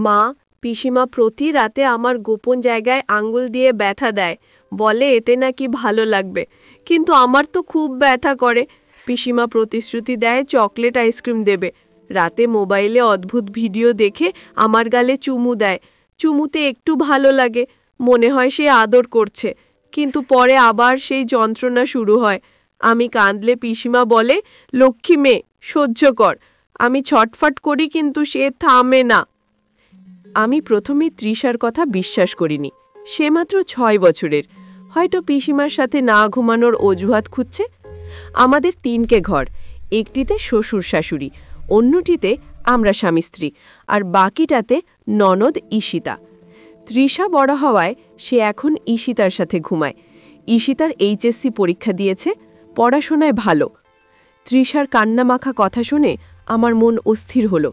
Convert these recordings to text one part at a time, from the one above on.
মা, পিসিমা প্রতি রাতে আমার গোপন জায়গায় আঙ্গুল দিয়ে ব্যথা দেয়, বলে এতে নাকি ভালো লাগবে, কিন্তু আমার তো খুব ব্যথা করে। পিসিমা প্রতিশ্রুতি দেয় চকলেট আইসক্রিম দেবে, রাতে মোবাইলে অদ্ভুত ভিডিও দেখে আমার গালে চুমু দেয়। চুমুতে একটু ভালো লাগে, মনে হয় সে আদর করছে, কিন্তু পরে আবার সেই যন্ত্রণা শুরু হয়। আমি কাঁদলে পিসিমা বলে, লক্ষ্মী মেয়ে, সহ্য কর। আমি ছটফট করি, কিন্তু সে থামে না। আমি প্রথমে তৃষার কথা বিশ্বাস করিনি। সে মাত্র 6 বছরের, হয়তো পিসিমার সাথে না ঘুমানোর অজুহাত খুঁজছে। আমাদের 3টে ঘর, একটিতে শ্বশুর শাশুড়ি, অন্যটিতে আমরা স্বামী স্ত্রী, আর বাকিটাতে ননদ ঈশিতা। তৃষা বড় হওয়ায় সে এখন ঈশিতার সাথে ঘুমায়। ঈশিতার HSC পরীক্ষা দিয়েছে, পড়াশোনায় ভালো। তৃষার কান্নামাখা কথা শুনে আমার মন অস্থির হলো।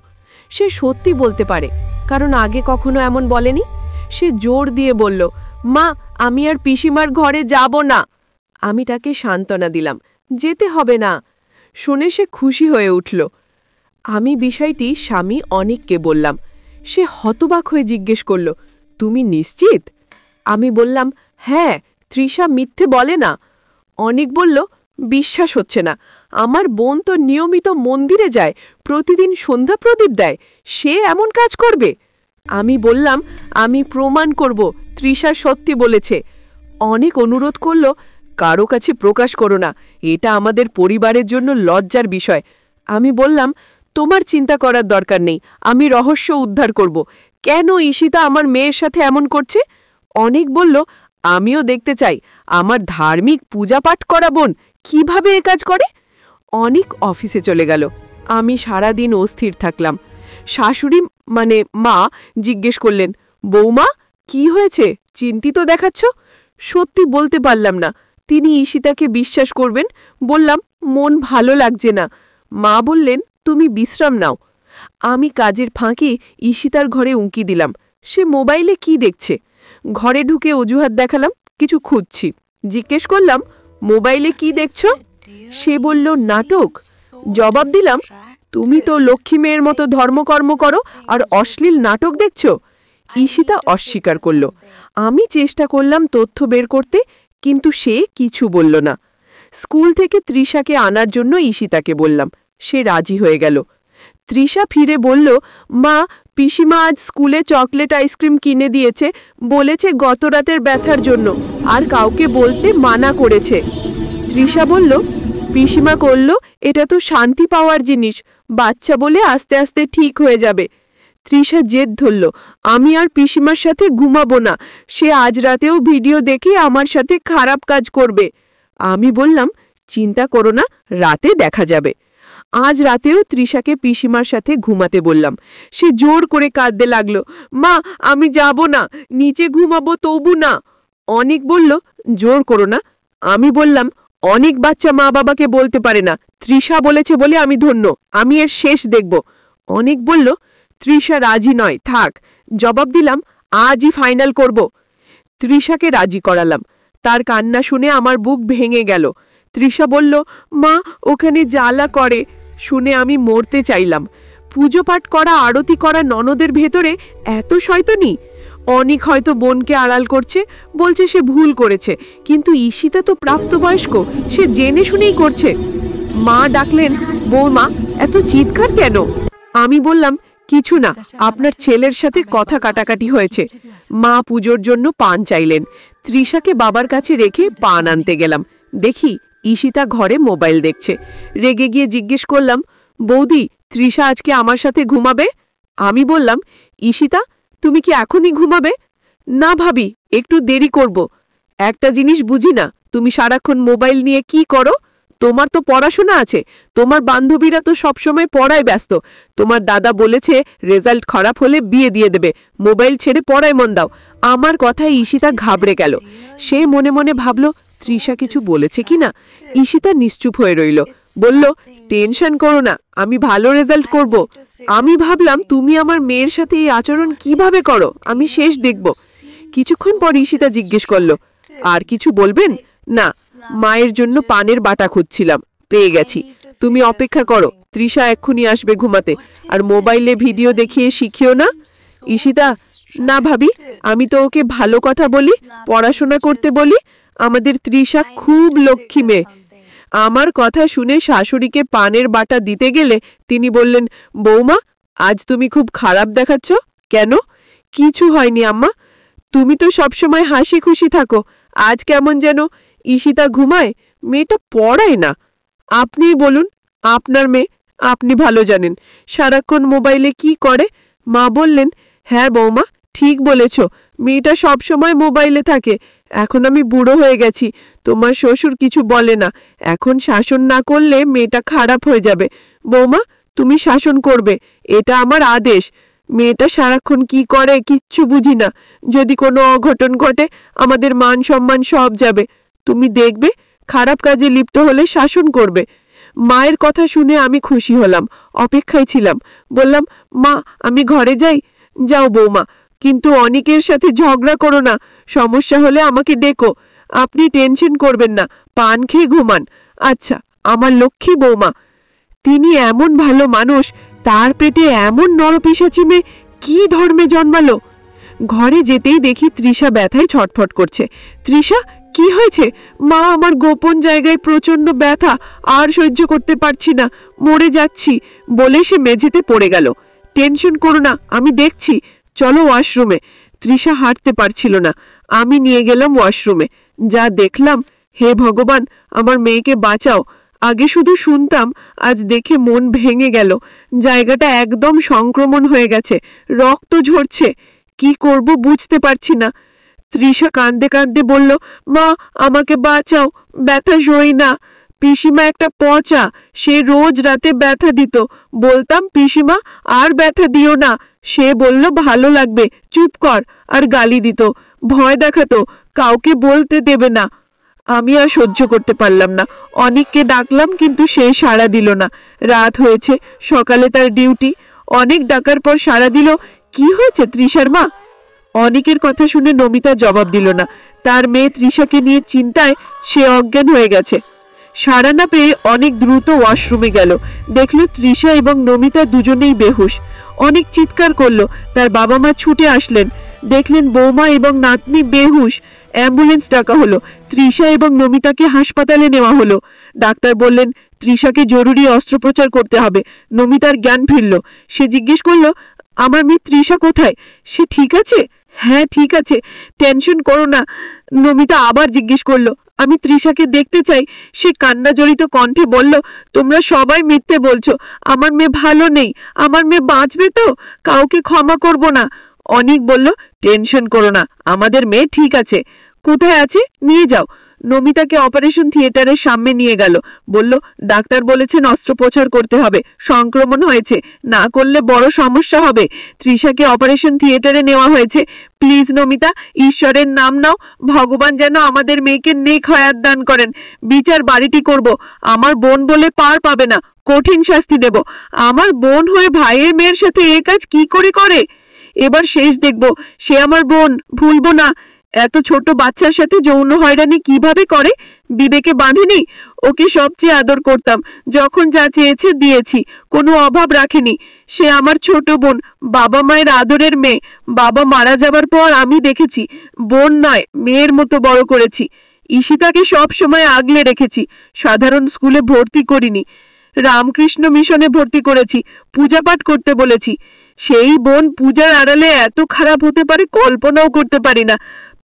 সে সত্যি বলতে পারে, কারণ আগে কখনো এমন বলেনি। সে জোর দিয়ে বলল, মা, আমি আর পিসিমার ঘরে যাব না। আমি তাকে সান্ত্বনা দিলাম, যেতে হবে না। শুনে সে খুশি হয়ে উঠল। আমি বিষয়টি স্বামী অনিককে বললাম। সে হতবাক হয়ে জিজ্ঞেস করল, তুমি নিশ্চিত? আমি বললাম, হ্যাঁ, তৃষা মিথ্যে বলে না। অনিক বলল, বিশ্বাস হচ্ছে না। আমার বোন তো নিয়মিত মন্দিরে যায়, প্রতিদিন সন্ধ্যা প্রদীপ দেয়, সে এমন কাজ করবে? আমি বললাম, আমি প্রমাণ করব তৃষা সত্যি বলেছে। অনেক অনুরোধ করল, কারো কাছে প্রকাশ করো না, এটা আমাদের পরিবারের জন্য লজ্জার বিষয়। আমি বললাম, তোমার চিন্তা করার দরকার নেই, আমি রহস্য উদ্ধার করব। কেন ঈশিতা আমার মেয়ের সাথে এমন করছে? অনেক বলল, আমিও দেখতে চাই আমার ধার্মিক পূজা পাঠ করা বোন কিভাবে এ কাজ করে। অনেক অফিসে চলে গেল। আমি সারাদিন অস্থির থাকলাম। শাশুড়ি মানে মা জিজ্ঞেস করলেন, বৌমা, কি হয়েছে? চিন্তিত দেখাচ্ছ। সত্যি বলতে পারলাম না। তিনি ঈশিতাকে বিশ্বাস করবেন বললাম, মন ভালো লাগছে না। মা বললেন, তুমি বিশ্রাম নাও। আমি কাজের ফাঁকে ঈশিতার ঘরে উঁকি দিলাম। সে মোবাইলে কি দেখছে? ঘরে ঢুকে অজুহাত দেখালাম, কিছু খুঁজছি। জিজ্ঞেস করলাম, মোবাইলে কি দেখছ? সে বলল, নাটক। জবাব দিলাম, তুমি তো লক্ষ্মী মেয়ের মতো ধর্মকর্ম করো আর অশ্লীল নাটক দেখছ। ঈশিতা অস্বীকার করল। আমি চেষ্টা করলাম তথ্য বের করতে, কিন্তু সে কিছু বলল না। স্কুল থেকে তৃষাকে আনার জন্য ঈশিতাকে বললাম। সে রাজি হয়ে গেল। তৃষা ফিরে বলল, মা, পিসিমা আজ স্কুলে চকলেট আইসক্রিম কিনে দিয়েছে, বলেছে গত রাতের ব্যথার জন্য, আর কাউকে বলতে মানা করেছে। তৃষা বলল, পিসিমা করল, এটা তো শান্তি পাওয়ার জিনিস, বাচ্চা বলে আস্তে আস্তে ঠিক হয়ে যাবে। তৃষা জেদ ধরল, আমি আর পিসিমার সাথে ঘুমাবো না, সে আজ রাতেও ভিডিও দেখে আমার সাথে খারাপ কাজ করবে। আমি বললাম, চিন্তা করো না, রাতে দেখা যাবে। আজ রাতেও তৃষাকে পিসিমার সাথে ঘুমাতে বললাম। সে জোর করে কাঁদতে লাগলো, মা, আমি যাব না, নিচে ঘুমাবো তবু না। অনেক বলল, জোর করো না। আমি বললাম, অনেক বাচ্চা মা বাবাকে বলতে পারে না, তৃষা বলেছে বলে আমি ধন্য, আমি এর শেষ দেখব। অনেক বলল, তৃষা রাজি নয়, থাক। জবাব দিলাম, আজই ফাইনাল করব। তৃষাকে রাজি করালাম। তার কান্না শুনে আমার বুক ভেঙে গেল। তৃষা বলল, মা, ওখানে জ্বালা করে। শুনে আমি মরতে চাইলাম। পুজো পাঠ করা, আরতি করা ননদের ভেতরে এত শয়তানি। অনেক হয়তো বোনকে আড়াল করছে, বলছে সে ভুল করেছে, কিন্তু ঈশিতা তো প্রাপ্তবয়স্ক, সে জেনে শুনেই করছে। মা ডাকলেন, বৌমা, এত চিৎকার কেন? আমি বললাম, কিছু না, আপনার ছেলের সাথে কথা কাটাকাটি হয়েছে। মা পুজোর জন্য পান চাইলেন। তৃষাকে বাবার কাছে রেখে পান আনতে গেলাম। দেখি ঈশিতা ঘরে মোবাইল দেখছে। রেগে গিয়ে জিজ্ঞেস করলাম, বৌদি, তৃষা আজকে আমার সাথে ঘুমাবে? আমি বললাম, ঈশিতা, তুমি কি এখনই ঘুমাবে? না ভাবি, একটু দেরি করব। একটা জিনিস বুঝি না, তুমি সারাক্ষণ মোবাইল নিয়ে কি করো? তোমার তো পড়াশোনা আছে, তোমার বান্ধবীরা তো সবসময় পড়ায় ব্যস্ত। তোমার দাদা বলেছে রেজাল্ট খারাপ হলে বিয়ে দিয়ে দেবে, মোবাইল ছেড়ে পড়ায় মন দাও। আমার কথায় ঈশিতা ঘাবড়ে গেল। সে মনে মনে ভাবল, তৃষা কিছু বলেছে কিনা। ঈশিতা নিশ্চুপ হয়ে রইল। বলল, টেনশন করো না, আমি ভালো রেজাল্ট করব। আমি ভাবলাম, তুমি আমার মেয়ের সাথে এই আচরণ কিভাবে করো, আমি শেষ দেখব। কিছুক্ষণ পর ঈশিতা জিজ্ঞেস করল, আর কিছু বলবেন? না, মায়ের জন্য পানের বাটা খুঁজছিলাম, পেয়ে গেছি। তুমি অপেক্ষা করো, তৃষা এক্ষুনি আসবে ঘুমাতে, আর মোবাইলে ভিডিও দেখিয়ে শিখিও না। ঈশিতা, না ভাবি, আমি তো ওকে ভালো কথা বলি, পড়াশোনা করতে বলি। আমাদের তৃষা খুব লক্ষ্মী মেয়ে। আমার কথা শুনে শাশুড়িকে পানের বাটা দিতে গেলে তিনি বললেন, বৌমা, আজ তুমি খুব খারাপ দেখাচ্ছ কেন? কিছু হয়নি আম্মা, তুমি তো সবসময় হাসি খুশি থাকো, আজ কেমন যেন। ঈশিতা ঘুমায়, মেয়েটা পড়ায় না। আপনিই বলুন, আপনার মেয়ে, আপনি ভালো জানেন সারাক্ষণ মোবাইলে কি করে। মা বললেন, হ্যাঁ বৌমা, ঠিক বলেছ, মেয়েটা সবসময় মোবাইলে থাকে। এখন আমি বুড়ো হয়ে গেছি, তোমার শ্বশুর কিছু বলে না। এখন শাসন না করলে মেয়েটা খারাপ হয়ে যাবে। বৌমা, তুমি শাসন করবে, এটা আমার আদেশ। মেয়েটা সারাক্ষণ কি করে কিচ্ছু বুঝি না। যদি কোনো অঘটন ঘটে আমাদের মান সম্মান সব যাবে। তুমি দেখবে খারাপ কাজে লিপ্ত হলে শাসন করবে। মায়ের কথা শুনে আমি খুশি হলাম, অপেক্ষায় ছিলাম। বললাম, মা, আমি ঘরে যাই। যাও বৌমা, কিন্তু অনেকের সাথে ঝগড়া করো না। সমস্যা হলে আমাকে ডেকো। আপনি টেনশন করবেন না, পান খেয়ে ঘুমান। আচ্ছা, আমার লক্ষ্মী বৌমা। তিনি এমন ভালো মানুষ, তার পেটে এমন নরপিশাচি মেয়ে কি ধর্মে জন্মালো? ঘরে যেতেই দেখি তৃষা ব্যথায় ছটফট করছে। তৃষা, কি হয়েছে? মা, আমার গোপন জায়গায় প্রচন্ড ব্যথা, আর সহ্য করতে পারছি না, মরে যাচ্ছি, বলে সে মেঝেতে পড়ে গেল। টেনশন করো না, আমি দেখছি, চলো ওয়াশরুমে। তৃষা হাঁটতে পারছিল না, আমি নিয়ে গেলাম ওয়াশরুমে। যা দেখলাম, হে ভগবান, আমার মেয়েকে বাঁচাও। আগে শুধু শুনতাম, আজ দেখে মন ভেঙে গেল। জায়গাটা একদম সংক্রমণ হয়ে গেছে, রক্ত ঝরছে। কি করব বুঝতে পারছি না। তৃষা কাঁদতে কাঁদতে বলল, মা, আমাকে বাঁচাও, ব্যথা সই না। পিসিমা একটা পচা, সে রোজ রাতে ব্যথা দিত। বলতাম, পিসিমা আর ব্যথা দিও না। সে বলল ভালো লাগবে, চুপ কর, আর গালি দিত, ভয় দেখাতো, কাউকে বলতে দেবে না। আমি আর সহ্য করতে পারলাম না, অনেককে ডাকলাম, কিন্তু সে সাড়া দিল না। রাত হয়েছে, সকালে তার ডিউটি। অনেক ডাকার পর সাড়া দিল। কি হয়েছে তৃষার মা? অনেকের কথা শুনে নমিতা জবাব দিল না। তার মেয়ে তৃষাকে নিয়ে চিন্তায় সে অজ্ঞান হয়ে গেছে। সাড়া না পেয়ে অনেক দ্রুত ওয়াশরুমে গেল। দেখলো তৃষা এবং নমিতা দুজনেই বেহুশ। অনেক চিৎকার করলো। তার বাবা মা ছুটে আসলেন, দেখলেন বৌমা এবং নাতনি বেহুশ। অ্যাম্বুলেন্স ডাকা হলো। তৃষা এবং নমিতাকে হাসপাতালে নেওয়া হলো। ডাক্তার বললেন, তৃষাকে জরুরি অস্ত্রোপচার করতে হবে। নমিতার জ্ঞান ফিরল। সে জিজ্ঞেস করলো, আমার মেয়ে তৃষা কোথায়? সে ঠিক আছে? হ্যাঁ, ঠিক আছে, টেনশন করো না। নমিতা আবার জিজ্ঞেস করলো, আমি তৃষাকে দেখতে চাই। সে কান্না জড়িত কণ্ঠে বলল, তোমরা সবাই মিথ্যে বলছো, আমার মেয়ে ভালো নেই। আমার মেয়ে বাঁচবে তো? কাউকে ক্ষমা করব না। অনেক বলল, টেনশন করো না, আমাদের মেয়ে ঠিক আছে। কোথায় আছে? নিয়ে যাও। নমিতাকে অপারেশন থিয়েটারের সামনে নিয়ে গেল। বলল, ডাক্তার বলেছেন অস্ত্রোপচার করতে হবে, সংক্রমণ হয়েছে, না করলে বড় সমস্যা হবে। তৃষাকে অপারেশন থিয়েটারে নেওয়া হয়েছে। প্লিজ নমিতা, ঈশ্বরের নাম নাও, ভগবান যেন আমাদের মেয়েকে নেক হায়াত দান করেন। বিচার বাড়িটি করব, আমার বোন বলে পার পাবে না, কঠিন শাস্তি দেব। আমার বোন হয়ে ভাইয়ের মেয়ের সাথে এ কাজ কি করে করে? এবার শেষ দেখব। সে আমার বোন, ভুলবো না। এত ছোট বাচ্চার সাথে যৌন হয়রানি কিভাবে করে? বিবেকে বাঁধেনি? ওকে সবচেয়ে আদর করতাম, যখন যা চেয়েছে দিয়েছি, কোনো অভাব রাখেনি। সে আমার ছোট বোন, বাবা মায়ের আদরের মেয়ে। বাবা মারা যাবার পর আমি দেখেছি, বোন নয় মেয়ের মতো বড় করেছি। ঈশিতাকে সব সময় আগলে রেখেছি। সাধারণ স্কুলে ভর্তি করিনি, রামকৃষ্ণ মিশনে ভর্তি করেছি, পূজা পাঠ করতে বলেছি। সেই বোন পূজার আড়ালে এত খারাপ হতে পারে কল্পনাও করতে পারি না।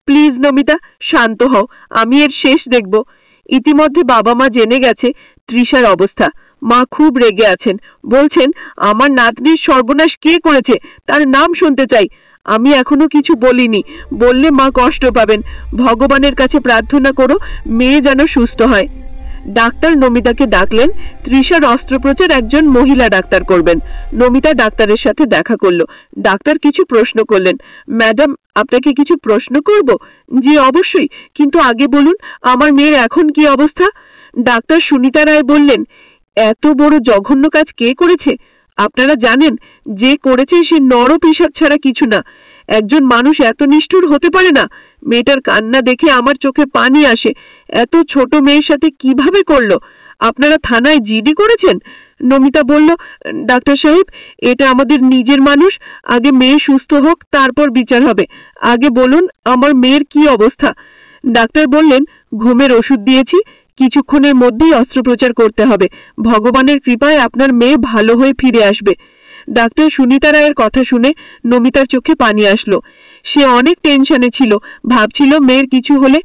প্লিজ নমিতা, শান্ত হও, আমি এর শেষ দেখব। ইতিমধ্যে বাবা মা জেনে গেছে তৃষার অবস্থা। মা খুব রেগে আছেন, বলছেন, আমার নাতনির সর্বনাশ কে করেছে তার নাম শুনতে চাই। আমি এখনো কিছু বলিনি, বললে মা কষ্ট পাবেন। ভগবানের কাছে প্রার্থনা করো মেয়ে যেন সুস্থ হয়। ডাক্তার নমিতাকে ডাকলেন। তৃষার অস্ত্রোপচার একজন মহিলা ডাক্তার করবেন। নমিতা ডাক্তারের সাথে দেখা করলো। ডাক্তার কিছু প্রশ্ন করলেন। ম্যাডাম, আপনাকে কিছু প্রশ্ন করব? জি অবশ্যই, কিন্তু আগে বলুন আমার মেয়ের এখন কি অবস্থা? ডাক্তার সুনিতা রায় বললেন, এত বড় জঘন্য কাজ কে করেছে? আপনারা জানেন, যে করেছে সে নরপিশাচ ছাড়া কিছু না। একজন মানুষ এত নিষ্ঠুর হতে পারে না। মেয়েটার কান্না দেখে আমার চোখে পানি আসে। এত ছোট মেয়ের সাথে কিভাবে করলো? আপনারা থানায় জিডি করেছেন? নমিতা বলল, ডাক্তার সাহেব, এটা আমাদের নিজের মানুষ, আগে মেয়ে সুস্থ হোক, তারপর বিচার হবে। আগে বলুন আমার মেয়ের কি অবস্থা। ডাক্তার বললেন, ঘুমের ওষুধ দিয়েছি, কিছুক্ষণের মধ্যেই অস্ত্রোপচার করতে হবে। ভগবানের কৃপায় আপনার মেয়ে ভালো হয়ে ফিরে আসবে। ডাক্তার সুনিতা রায়ের কথা শুনে নমিতার চোখে পানি আসলো। সে অনেক টেনশনে ছিল, ভাবছিল মেয়ের কিছু হলে।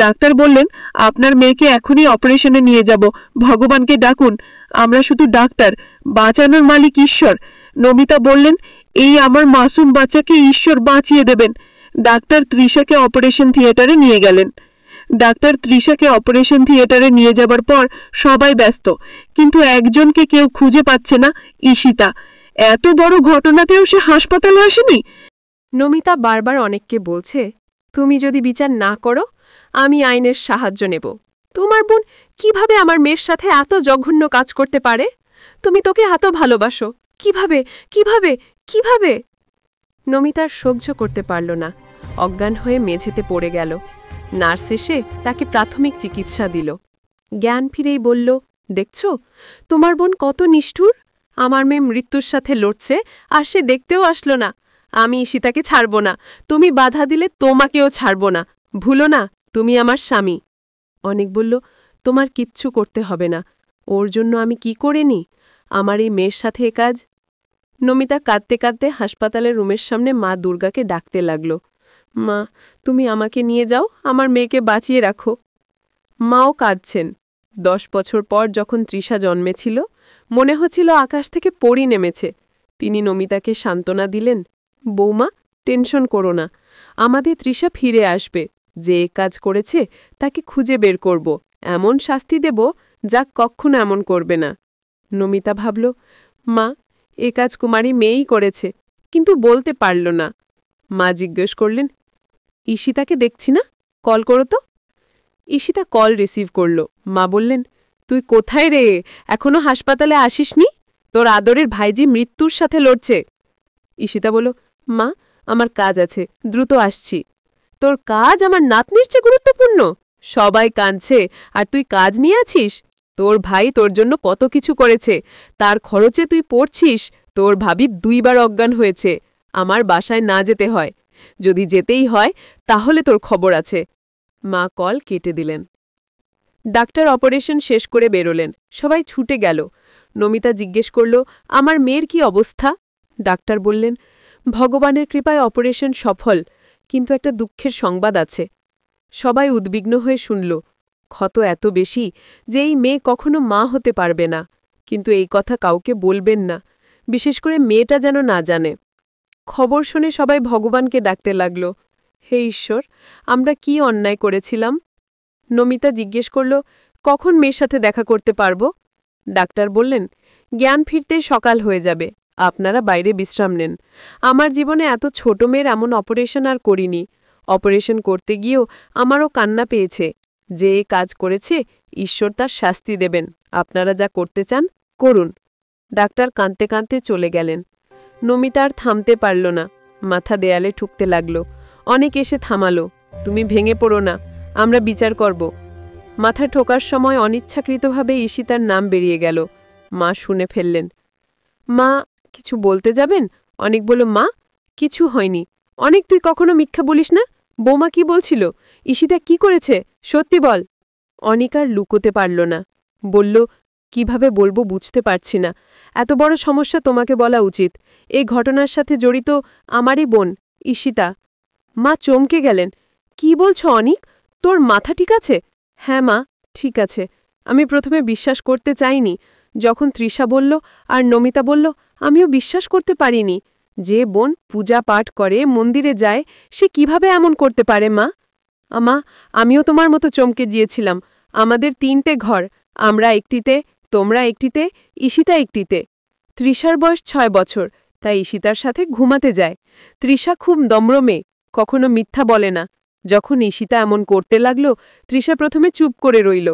ডাক্তার বললেন, আপনার মেয়েকে এখনই অপারেশনে নিয়ে যাব, ভগবানকে ডাকুন, আমরা শুধু ডাক্তার, বাঁচানোর মালিক ঈশ্বর। নমিতা বললেন, এই আমার মাসুম বাচ্চাকে ঈশ্বর বাঁচিয়ে দেবেন। ডাক্তার তৃষাকে অপারেশন থিয়েটারে নিয়ে গেলেন। ডাক্তার তৃষাকে অপারেশন থিয়েটারে নিয়ে যাবার পর সবাই ব্যস্ত, কিন্তু একজনকে কেউ খুঁজে পাচ্ছে না, ঈশিতা। এত বড় ঘটনাতেও সে হাসপাতালে আসেনি। নমিতা বারবার অনেককে বলছে, তুমি যদি বিচার না করো, আমি আইনের সাহায্য নেব। তোমার বোন কিভাবে আমার মেয়ের সাথে এত জঘন্য কাজ করতে পারে? তুমি তোকে এত ভালোবাসো, কিভাবে কিভাবে কিভাবে? নমিতার সহ্য করতে পারল না, অজ্ঞান হয়ে মেঝেতে পড়ে গেল। নার্স এসে তাকে প্রাথমিক চিকিৎসা দিল। জ্ঞান ফিরেই বলল, দেখছ তোমার বোন কত নিষ্ঠুর। আমার মেয়ে মৃত্যুর সাথে লড়ছে, আর সে দেখতেও আসলো না। আমি ঈশিতাকে ছাড়ব না, তুমি বাধা দিলে তোমাকেও ছাড়ব না। ভুলো না, তুমি আমার স্বামী। অনেক বলল, তোমার কিচ্ছু করতে হবে না, ওর জন্য আমি কি করে নি? আমার এই মেয়ের সাথে এ কাজ। নমিতা কাঁদতে কাঁদতে হাসপাতালের রুমের সামনে মা দুর্গাকে ডাকতে লাগল, মা, তুমি আমাকে নিয়ে যাও, আমার মেয়েকে বাঁচিয়ে রাখো। মাও কাঁদছেন। 10 বছর পর যখন তৃষা জন্মেছিল, মনে হচ্ছিল আকাশ থেকে পড়ি নেমেছে। তিনি নমিতাকে সান্ত্বনা দিলেন, বৌমা, টেনশন করো না, আমাদের তৃষা ফিরে আসবে। যে কাজ করেছে তাকে খুঁজে বের করব, এমন শাস্তি দেব যা কখনো এমন করবে না। নমিতা ভাবল, মা, এ কাজ কুমারী মেয়েই করেছে, কিন্তু বলতে পারল না। মা জিজ্ঞেস করলেন, ঈশিতাকে দেখছি না, কল করো তো। ঈশিতা কল রিসিভ করল। মা বললেন, তুই কোথায় রে, এখনো হাসপাতালে আসিসনি? তোর আদরের ভাইজি মৃত্যুর সাথে লড়ছে। ঈশিতা বলল, মা, আমার কাজ আছে, দ্রুত আসছি। তোর কাজ আমার নাতনির চেয়ে গুরুত্বপূর্ণ? সবাই কাঁদছে আর তুই কাজ নিয়ে আছিস? তোর ভাই তোর জন্য কত কিছু করেছে, তার খরচে তুই পড়ছিস। তোর ভাবি 2 বার অজ্ঞান হয়েছে, আমার বাসায় না যেতে হয়। যদি যেতেই হয় তাহলে তোর খবর আছে। মা কল কেটে দিলেন। ডাক্তার অপারেশন শেষ করে বেরোলেন, সবাই ছুটে গেল। নমিতা জিজ্ঞেস করল, আমার মেয়ের কি অবস্থা? ডাক্তার বললেন, ভগবানের কৃপায় অপারেশন সফল, কিন্তু একটা দুঃখের সংবাদ আছে। সবাই উদ্বিগ্ন হয়ে শুনল। ক্ষত এত বেশি যে এই মেয়ে কখনো মা হতে পারবে না, কিন্তু এই কথা কাউকে বলবেন না, বিশেষ করে মেয়েটা যেন না জানে। খবর শুনে সবাই ভগবানকে ডাকতে লাগল, হে ঈশ্বর, আমরা কি অন্যায় করেছিলাম? নমিতা জিজ্ঞেস করল, কখন মেয়ের সাথে দেখা করতে পারব? ডাক্তার বললেন, জ্ঞান ফিরতে সকাল হয়ে যাবে, আপনারা বাইরে বিশ্রাম নেন। আমার জীবনে এত ছোট মেয়ের এমন অপারেশন আর করিনি। অপারেশন করতে গিয়েও আমারও কান্না পেয়েছে। যে কাজ করেছে ঈশ্বর তার শাস্তি দেবেন, আপনারা যা করতে চান করুন। ডাক্তার কাঁদতে কাঁদতে চলে গেলেন। নমিতা আর থামতে পারল না, মাথা দেয়ালে ঠুকতে লাগল। অনেক এসে থামালো, তুমি ভেঙে পড়ো না, আমরা বিচার করব। মাথা ঠোকার সময় অনিচ্ছাকৃতভাবে ঈশিতার নাম বেরিয়ে গেল। মা শুনে ফেললেন। মা, কিছু বলতে যাবেন? অনেক বলল, মা, কিছু হয়নি। অনেক, তুই কখনো মিথ্যা বলিস না। বৌমা কি বলছিল? ঈশিতা কি করেছে? সত্যি বল। অনিক আর লুকোতে পারল না, বলল, কিভাবে বলবো বুঝতে পারছি না। এত বড় সমস্যা তোমাকে বলা উচিত। এই ঘটনার সাথে জড়িত আমারই বোন ঈশিতা। মা চমকে গেলেন, কি বলছ অনিক? তোর মাথা ঠিক আছে? হ্যাঁ মা, ঠিক আছে। আমি প্রথমে বিশ্বাস করতে চাইনি। যখন তৃষা বলল আর নমিতা বলল, আমিও বিশ্বাস করতে পারিনি। যে বোন পূজা পাঠ করে, মন্দিরে যায়, সে কিভাবে এমন করতে পারে? মা, আমিও তোমার মতো চমকে গিয়েছিলাম। আমাদের 3টে ঘর, আমরা একটিতে, তোমরা একটিতে, ঈশিতা একটিতে। তৃষার বয়স 6 বছর, তাই ঈশিতার সাথে ঘুমাতে যায়। তৃষা খুব নম্র মেয়ে, কখনো মিথ্যা বলে না। যখন ঈশিতা এমন করতে লাগল, তৃষা প্রথমে চুপ করে রইল।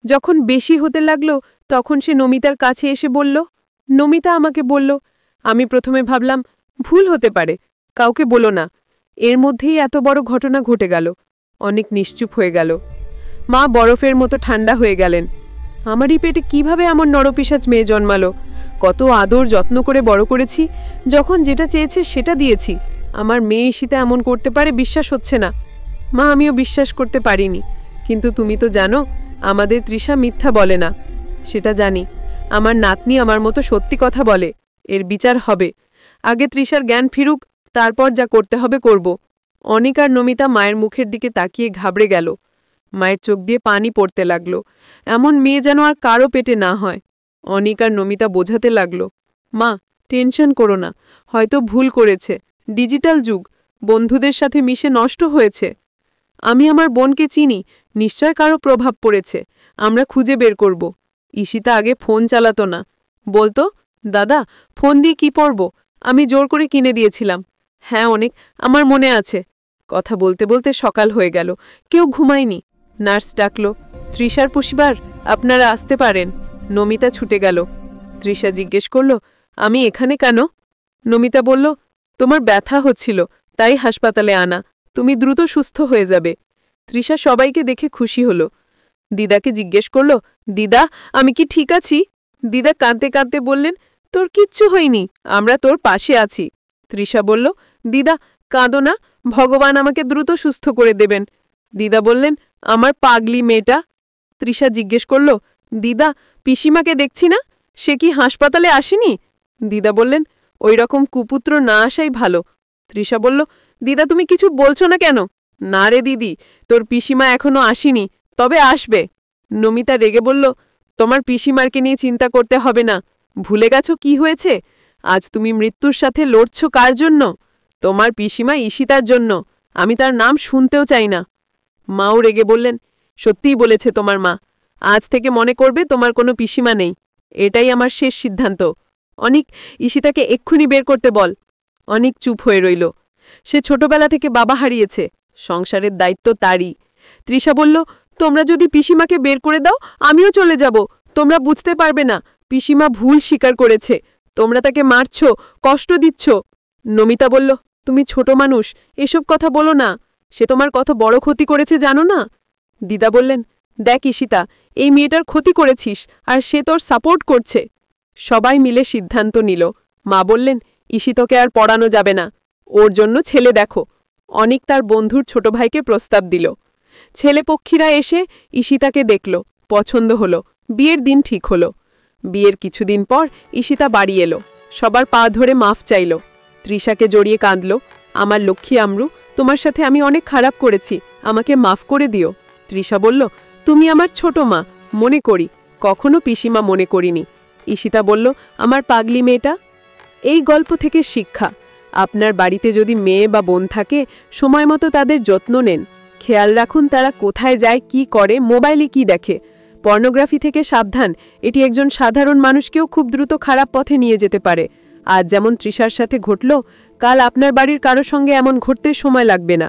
যখন বেশি হতে লাগল, তখন সে নমিতার কাছে এসে বলল। নমিতা আমাকে বলল। আমি প্রথমে ভাবলাম ভুল হতে পারে, কাউকে বলো না। এর মধ্যেই এত বড় ঘটনা ঘটে গেল। অনেক নিশ্চুপ হয়ে গেল। মা বরফের মতো ঠান্ডা হয়ে গেলেন। আমারই পেটে কিভাবে এমন নরপিশাচ মেয়ে জন্মালো? কত আদর যত্ন করে বড় করেছি, যখন যেটা চেয়েছে সেটা দিয়েছি। আমার মেয়ে ঈশিতা এমন করতে পারে বিশ্বাস হচ্ছে না। মা, আমিও বিশ্বাস করতে পারিনি, কিন্তু তুমি তো জানো আমাদের তৃষা মিথ্যা বলে না। সেটা জানি। আমার নাতনি আমার মতো সত্যি কথা বলে, এর বিচার হবে। আগে তৃষার জ্ঞান ফিরুক, তারপর যা করতে হবে করব। অনিক আর নমিতা মায়ের মুখের দিকে তাকিয়ে ঘাবড়ে গেল। মায়ের চোখ দিয়ে পানি পড়তে লাগলো। এমন মেয়ে যেন আর কারো পেটে না হয়। অনিক আর নমিতা বোঝাতে লাগলো, মা টেনশন করো না, হয়তো ভুল করেছে, ডিজিটাল যুগ, বন্ধুদের সাথে মিশে নষ্ট হয়েছে। আমি আমার বোনকে চিনি, নিশ্চয় কারো প্রভাব পড়েছে, আমরা খুঁজে বের করব। ঈশিতা আগে ফোন চালাতো না, বলতো দাদা ফোন দিয়ে কি পড়ব, আমি জোর করে কিনে দিয়েছিলাম। হ্যাঁ অনেক, আমার মনে আছে। কথা বলতে বলতে সকাল হয়ে গেল, কেউ ঘুমায়নি। নার্স ডাকল, তৃষার পরিবার, আপনারা আসতে পারেন। নমিতা ছুটে গেল। তৃষা জিজ্ঞেস করল, আমি এখানে কেন? নমিতা বলল, তোমার ব্যথা হচ্ছিল, তাই হাসপাতালে আনা, তুমি দ্রুত সুস্থ হয়ে যাবে। তৃষা সবাইকে দেখে খুশি হল। দিদাকে জিজ্ঞেস করল, দিদা আমি কি ঠিক আছি? দিদা কাঁদতে কাঁদতে বললেন, তোর কিচ্ছু হয়নি, আমরা তোর পাশে আছি। তৃষা বলল, দিদা কাঁদো না, ভগবান আমাকে দ্রুত সুস্থ করে দেবেন। দিদা বললেন, আমার পাগলি মেয়েটা। তৃষা জিজ্ঞেস করল, দিদা পিসিমাকে দেখছি না, সে কি হাসপাতালে আসেনি? দিদা বললেন, ওই রকম কুপুত্র না আসাই ভালো। তৃষা বলল, দিদা তুমি কিছু বলছো না কেন? না রে দিদি, তোর পিসিমা এখনো আসেনি, তবে আসবে। নমিতা রেগে বলল, তোমার পিসিমারকে নিয়ে চিন্তা করতে হবে না, ভুলে গেছো কি হয়েছে? আজ তুমি মৃত্যুর সাথে লড়ছ কার জন্য? তোমার পিসিমা ঈশিতার জন্য, আমি তার নাম শুনতেও চাই না। মাও রেগে বললেন, সত্যিই বলেছে তোমার মা, আজ থেকে মনে করবে তোমার কোনো পিসিমা নেই, এটাই আমার শেষ সিদ্ধান্ত। অনিক, ঈশিতাকে এক্ষুনি বের করতে বল। অনিক চুপ হয়ে রইল। সে ছোটবেলা থেকে বাবা হারিয়েছে, সংসারের দায়িত্ব তারই। তৃষা বলল, তোমরা যদি পিসিমাকে বের করে দাও আমিও চলে যাব, তোমরা বুঝতে পারবে না, পিসিমা ভুল স্বীকার করেছে, তোমরা তাকে মারছ, কষ্ট দিচ্ছ। নমিতা বলল, তুমি ছোট মানুষ, এসব কথা বলো না, সে তোমার কত বড় ক্ষতি করেছে জানো না? দিদা বললেন, দেখ ঈশিতা, এই মেয়েটার ক্ষতি করেছিস আর সে তোর সাপোর্ট করছে। সবাই মিলে সিদ্ধান্ত নিল। মা বললেন, ঈশিতকে আর পড়ানো যাবে না, ওর জন্য ছেলে দেখো। অনিক তার বন্ধুর ছোট ভাইকে প্রস্তাব দিল। ছেলেপক্ষীরা এসে ঈশিতাকে দেখল, পছন্দ হলো, বিয়ের দিন ঠিক হলো। বিয়ের কিছুদিন পর ঈশিতা বাড়ি এলো, সবার পা ধরে মাফ চাইল। তৃষাকে জড়িয়ে কাঁদল, আমার লক্ষ্মী আমরু, তোমার সাথে আমি অনেক খারাপ করেছি, আমাকে মাফ করে দিও। তৃষা বলল, তুমি আমার ছোট মা, মনে করি, কখনো পিসিমা মনে করিনি। ঈশিতা বলল, আমার পাগলি মেয়েটা। এই গল্প থেকে শিক্ষা, আপনার বাড়িতে যদি মেয়ে বা বোন থাকে, সময় মতো তাদের যত্ন নেন, খেয়াল রাখুন তারা কোথায় যায়, কি করে, মোবাইলে কি দেখে। পর্নোগ্রাফি থেকে সাবধান, এটি একজন সাধারণ মানুষকেও খুব দ্রুত খারাপ পথে নিয়ে যেতে পারে। আজ যেমন তৃষার সাথে ঘটল, কাল আপনার বাড়ির কারো সঙ্গে এমন ঘটতে সময় লাগবে না।